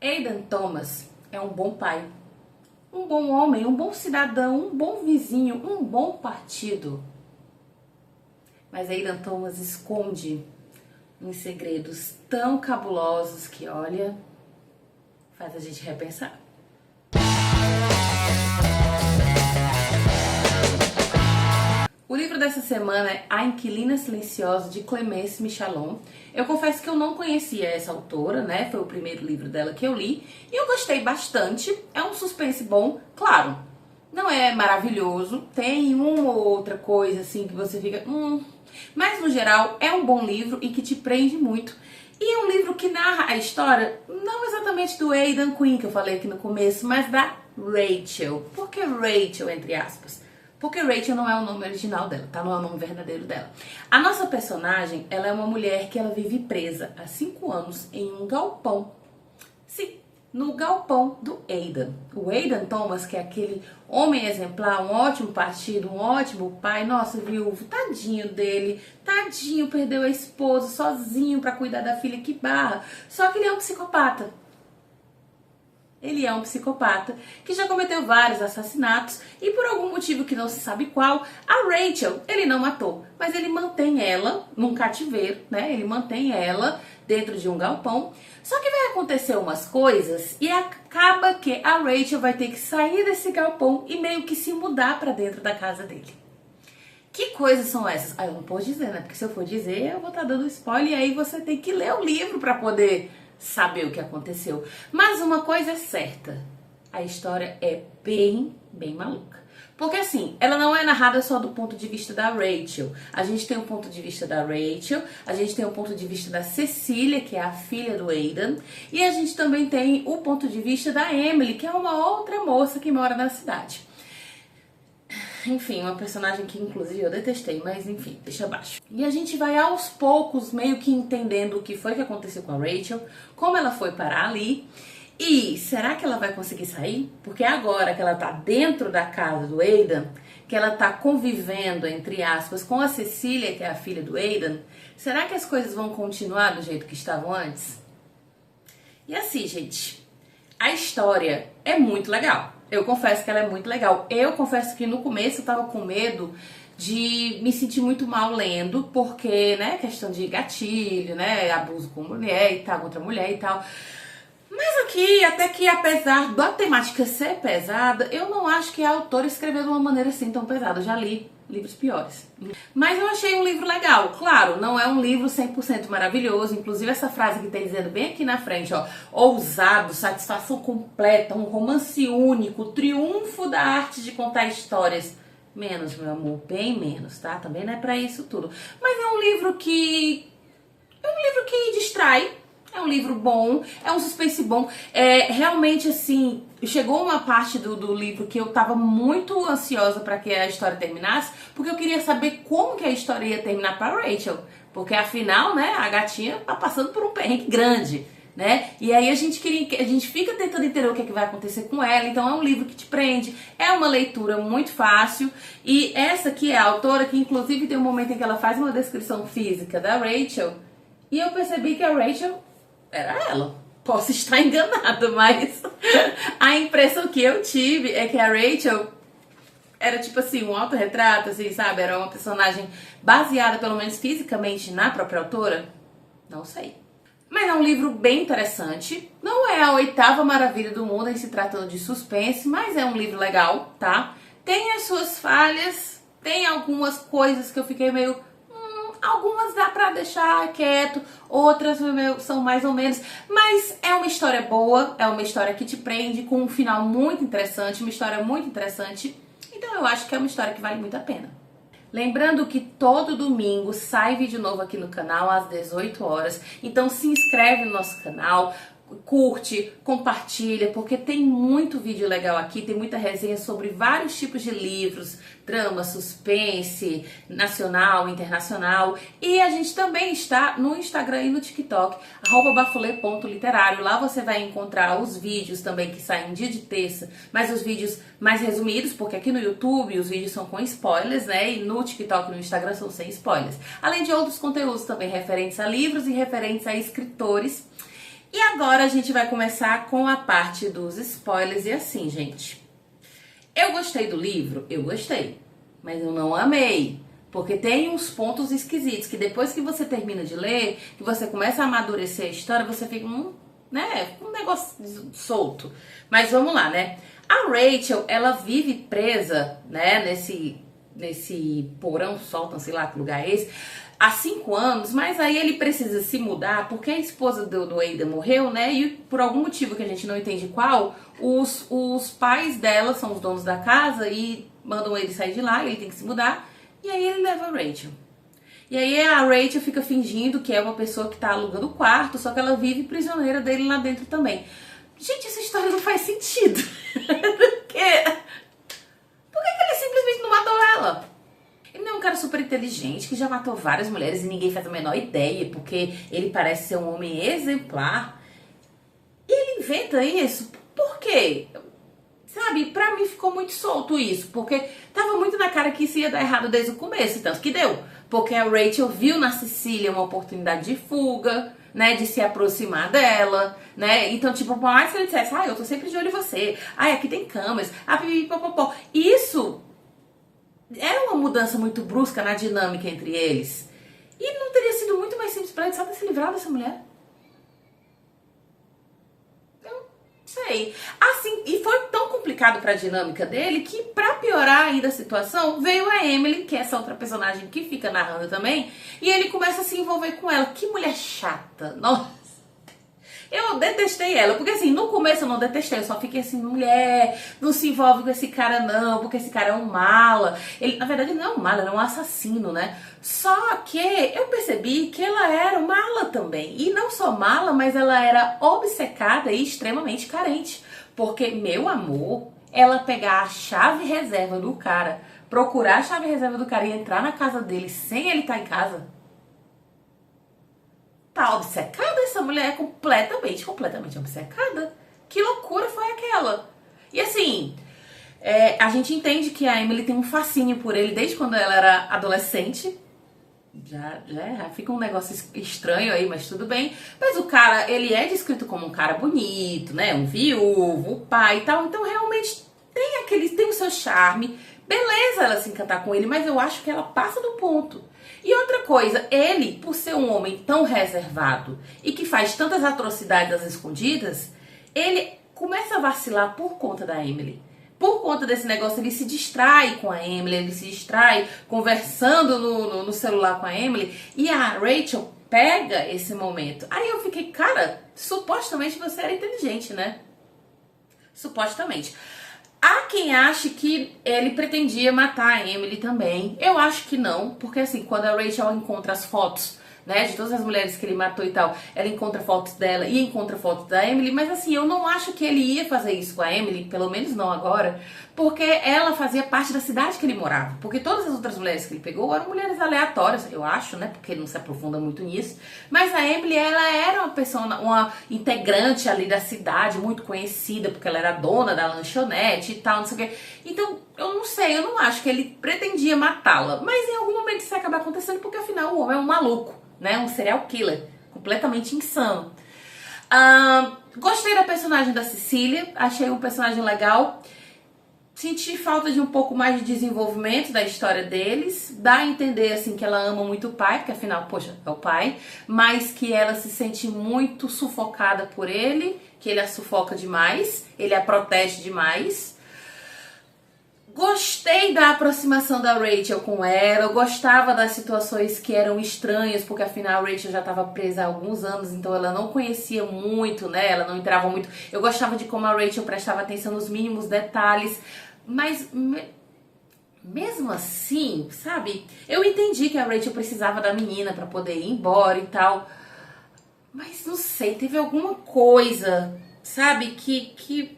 Aidan Thomas é um bom pai, um bom homem, um bom cidadão, um bom vizinho, um bom partido. Mas Aidan Thomas esconde uns segredos tão cabulosos que, olha, faz a gente repensar. O livro dessa semana é A Inquilina Silenciosa, de Clemence Michalon. Eu confesso que eu não conhecia essa autora, né? Foi o primeiro livro dela que eu li. E eu gostei bastante. É um suspense bom, claro. Não é maravilhoso. Tem uma ou outra coisa assim que você fica... Mas, no geral, é um bom livro e que te prende muito. E é um livro que narra a história, não exatamente do Aidan Quinn, que eu falei aqui no começo, mas da Rachel. Por que Rachel, entre aspas? Porque Rachel não é o nome original dela, tá? Não é o nome verdadeiro dela. A nossa personagem, ela é uma mulher que ela vive presa há 5 anos em um galpão. Sim, no galpão do Aidan. O Aidan Thomas, que é aquele homem exemplar, um ótimo partido, um ótimo pai, nossa, viúvo, tadinho dele, tadinho, perdeu a esposa sozinho pra cuidar da filha, que barra. Só que ele é um psicopata. Ele é um psicopata que já cometeu vários assassinatos e por algum motivo que não se sabe qual, a Rachel ele não matou, mas ele mantém ela num cativeiro, né? Ele mantém ela dentro de um galpão. Só que vai acontecer umas coisas e acaba que a Rachel vai ter que sair desse galpão e meio que se mudar pra dentro da casa dele. Que coisas são essas? Eu não posso dizer, né? Porque se eu for dizer, eu vou estar dando spoiler e aí você tem que ler o livro pra poder saber o que aconteceu. Mas uma coisa é certa, a história é bem maluca. Porque assim, ela não é narrada só do ponto de vista da Rachel. A gente tem o ponto de vista da Rachel, a gente tem o ponto de vista da Cecília, que é a filha do Aidan, e a gente também tem o ponto de vista da Emily, que é uma outra moça que mora na cidade. Enfim, uma personagem que inclusive eu detestei, mas enfim, deixa abaixo. E a gente vai aos poucos meio que entendendo o que foi que aconteceu com a Rachel, como ela foi parar ali, e será que ela vai conseguir sair? Porque agora que ela tá dentro da casa do Aidan, que ela tá convivendo, entre aspas, com a Cecília, que é a filha do Aidan, será que as coisas vão continuar do jeito que estavam antes? E assim, gente, a história é muito legal. Eu confesso que ela é muito legal. Eu confesso que no começo eu tava com medo de me sentir muito mal lendo, porque, né, questão de gatilho, né, abuso com mulher e tal, contra mulher e tal. Mas aqui, até que apesar da temática ser pesada, eu não acho que a autora escreveu de uma maneira assim tão pesada. Eu já li livros piores. Mas eu achei um livro legal. Claro, não é um livro 100% maravilhoso. Inclusive essa frase que tem dizendo bem aqui na frente, ó, ousado, satisfação completa, um romance único, triunfo da arte de contar histórias. Menos, meu amor, bem menos, tá? Também não é pra isso tudo. Mas é um livro que distrai. É um livro bom, é um suspense bom. É realmente assim, chegou uma parte do livro que eu tava muito ansiosa pra que a história terminasse, porque eu queria saber como que a história ia terminar pra Rachel. Porque afinal, né, a gatinha tá passando por um perrengue grande, né? E aí a gente fica tentando entender o que é que vai acontecer com ela. Então é um livro que te prende, é uma leitura muito fácil. E essa aqui é a autora que inclusive tem um momento em que ela faz uma descrição física da Rachel, e eu percebi que a Rachel era ela. Posso estar enganada, mas a impressão que eu tive é que a Rachel era tipo assim, um autorretrato, assim, sabe? Era uma personagem baseada, pelo menos fisicamente, na própria autora. Não sei. Mas é um livro bem interessante. Não é a 8ª maravilha do mundo em se tratando de suspense, mas é um livro legal, tá? Tem as suas falhas, tem algumas coisas que eu fiquei meio... Algumas dá pra deixar quieto, outras são mais ou menos, mas é uma história boa, é uma história que te prende, com um final muito interessante, uma história muito interessante, então eu acho que é uma história que vale muito a pena. Lembrando que todo domingo sai vídeo novo aqui no canal às 18 horas, então se inscreve no nosso canal, curte, compartilha, porque tem muito vídeo legal aqui, tem muita resenha sobre vários tipos de livros, drama, suspense, nacional, internacional, e a gente também está no Instagram e no TikTok, @bafulê.literário. Lá você vai encontrar os vídeos também que saem dia de terça, mas os vídeos mais resumidos, porque aqui no YouTube os vídeos são com spoilers, né, e no TikTok e no Instagram são sem spoilers, além de outros conteúdos também referentes a livros e referentes a escritores. E agora a gente vai começar com a parte dos spoilers e assim, gente. Eu gostei do livro? Eu gostei. Mas eu não amei. Porque tem uns pontos esquisitos que depois que você termina de ler, que você começa a amadurecer a história, você fica, né, um negócio solto. Mas vamos lá, né? A Rachel, ela vive presa, né, nesse porão sótão, sei lá que lugar é esse, há 5 anos, mas aí ele precisa se mudar porque a esposa do Aidan morreu, né? E por algum motivo que a gente não entende qual, os pais dela são os donos da casa e mandam ele sair de lá, ele tem que se mudar. E aí ele leva a Rachel. E aí a Rachel fica fingindo que é uma pessoa que tá alugando o quarto, só que ela vive prisioneira dele lá dentro também. Gente, essa história não faz sentido. Por quê? Por que ele simplesmente não matou ela? Ele não é um cara super inteligente, que já matou várias mulheres e ninguém faz a menor ideia, porque ele parece ser um homem exemplar. E ele inventa isso. Por quê? Sabe, pra mim ficou muito solto isso, porque tava muito na cara que isso ia dar errado desde o começo, tanto que deu. Porque a Rachel viu na Cecília uma oportunidade de fuga, né, de se aproximar dela, né, então tipo, por mais que ele dissesse, eu tô sempre de olho em você, aqui tem câmeras, pipipopopó, isso era uma mudança muito brusca na dinâmica entre eles. E não teria sido muito mais simples pra ele só ter se livrado dessa mulher? Sei. Assim, e foi tão complicado pra dinâmica dele que, pra piorar ainda a situação, veio a Emily, que é essa outra personagem que fica narrando também, e ele começa a se envolver com ela. Que mulher chata. Nossa. Eu detestei ela, porque assim, no começo eu não detestei, eu só fiquei assim, mulher, não se envolve com esse cara não, porque esse cara é um mala. Ele, na verdade, ele não é um mala, ele é um assassino, né? Só que eu percebi que ela era mala também. E não só mala, mas ela era obcecada e extremamente carente. Porque, meu amor, ela pegar a chave reserva do cara, procurar a chave reserva do cara e entrar na casa dele sem ele estar em casa. Tá obcecada? Essa mulher é completamente obcecada. Que loucura foi aquela? E assim, a gente entende que a Emily tem um fascínio por ele desde quando ela era adolescente. Já fica um negócio estranho aí, mas tudo bem. Mas o cara, ele é descrito como um cara bonito, né? Um viúvo, pai e tal. Então realmente tem o seu charme. Beleza ela se encantar com ele, mas eu acho que ela passa do ponto. E outra coisa, ele, por ser um homem tão reservado e que faz tantas atrocidades às escondidas, ele começa a vacilar por conta da Emily. Por conta desse negócio, ele se distrai com a Emily, ele se distrai conversando no celular com a Emily, e a Rachel pega esse momento. Aí eu fiquei, cara, supostamente você era inteligente, né? Supostamente. Há quem ache que ele pretendia matar a Emily também. Eu acho que não, porque assim, quando a Rachel encontra as fotos, né, de todas as mulheres que ele matou e tal, ela encontra fotos dela e encontra fotos da Emily, mas assim, eu não acho que ele ia fazer isso com a Emily, pelo menos não agora, porque ela fazia parte da cidade que ele morava, porque todas as outras mulheres que ele pegou eram mulheres aleatórias, eu acho, né, porque ele não se aprofunda muito nisso, mas a Emily, ela era uma pessoa, uma integrante ali da cidade, muito conhecida, porque ela era dona da lanchonete e tal, não sei o quê, então, eu não sei, eu não acho que ele pretendia matá-la, mas em algum momento isso vai acabar acontecendo, porque afinal o homem é um maluco, né, um serial killer, completamente insano. Gostei da personagem da Cecília, achei um personagem legal. Senti falta de um pouco mais de desenvolvimento da história deles. Dá a entender, assim, que ela ama muito o pai, porque afinal, poxa, é o pai. Mas que ela se sente muito sufocada por ele, que ele a sufoca demais, ele a protege demais. Gostei da aproximação da Rachel com ela, eu gostava das situações que eram estranhas, porque afinal a Rachel já estava presa há alguns anos, então ela não conhecia muito, né, ela não entrava muito. Eu gostava de como a Rachel prestava atenção nos mínimos detalhes, mas mesmo assim, sabe, eu entendi que a Rachel precisava da menina para poder ir embora e tal, mas não sei, teve alguma coisa, sabe, que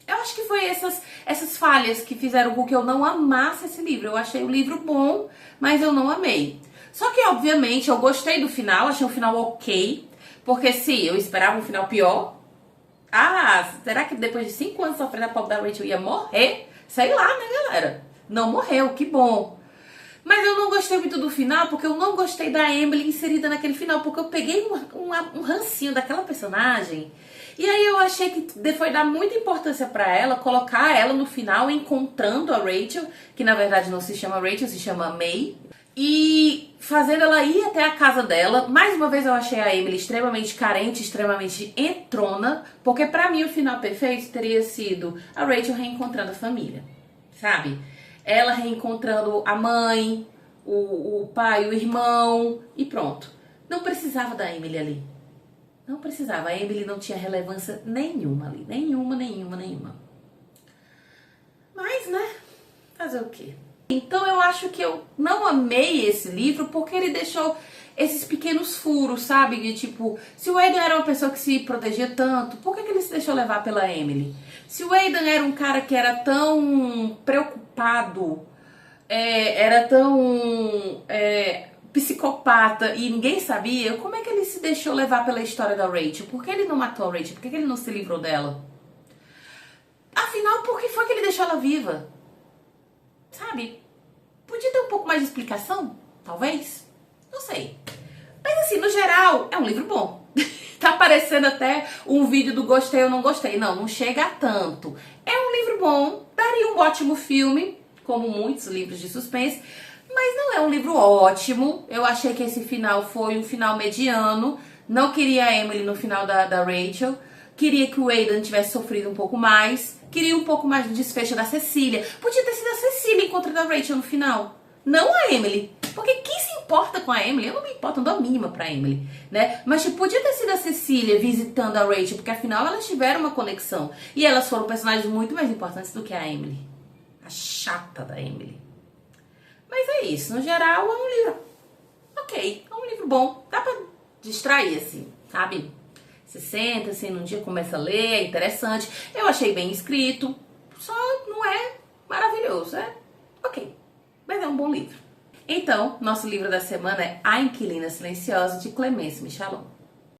eu acho que foi essas falhas que fizeram com que eu não amasse esse livro. Eu achei o livro bom, mas eu não amei. Só que, obviamente, eu gostei do final, achei o final ok. Porque se eu esperava um final pior, será que depois de 5 anos sofrendo a pobre da Rachel ia morrer? Sei lá, né, galera? Não morreu, que bom. Mas eu não gostei muito do final, porque eu não gostei da Emily inserida naquele final, porque eu peguei um rancinho daquela personagem. E aí eu achei que foi dar muita importância pra ela, colocar ela no final encontrando a Rachel, que na verdade não se chama Rachel, se chama May, e fazendo ela ir até a casa dela. Mais uma vez eu achei a Emily extremamente carente, extremamente entrona, porque pra mim o final perfeito teria sido a Rachel reencontrando a família, sabe? Ela reencontrando a mãe, o pai, o irmão e pronto. Não precisava da Emily ali. Não precisava. A Emily não tinha relevância nenhuma ali. Nenhuma. Mas, né? Fazer o quê? Então eu acho que eu não amei esse livro porque ele deixou esses pequenos furos, sabe? De tipo, se o Aidan era uma pessoa que se protegia tanto, por que ele se deixou levar pela Emily? Se o Aidan era um cara que era tão preocupado, era tão psicopata e ninguém sabia, como é que ele se deixou levar pela história da Rachel? Por que ele não matou a Rachel? Por que ele não se livrou dela? Afinal, por que foi que ele deixou ela viva? Sabe? Podia ter um pouco mais de explicação? Talvez? Não sei. Mas assim, no geral, é um livro bom. Tá parecendo até um vídeo do gostei ou não gostei. Não, não chega a tanto. É um livro bom, daria um ótimo filme, como muitos livros de suspense, mas não é um livro ótimo. Eu achei que esse final foi um final mediano. Não queria a Emily no final da Rachel. Queria que o Aidan tivesse sofrido um pouco mais. Queria um pouco mais do desfecho da Cecília. Podia ter sido a Cecília encontrando a Rachel no final. Não a Emily. Porque quem se importa com a Emily? Eu não me importo, não dou a mínima pra Emily, né? Mas tipo, podia ter sido a Cecília visitando a Rachel, porque afinal elas tiveram uma conexão. E elas foram personagens muito mais importantes do que a Emily. A chata da Emily. Mas é isso, no geral é um livro ok, é um livro bom. Dá pra distrair assim, sabe? Você senta assim num dia, começa a ler, é interessante. Eu achei bem escrito, só não é maravilhoso, é ok. Mas é um bom livro. Então, nosso livro da semana é A Inquilina Silenciosa, de Clemence Michalon.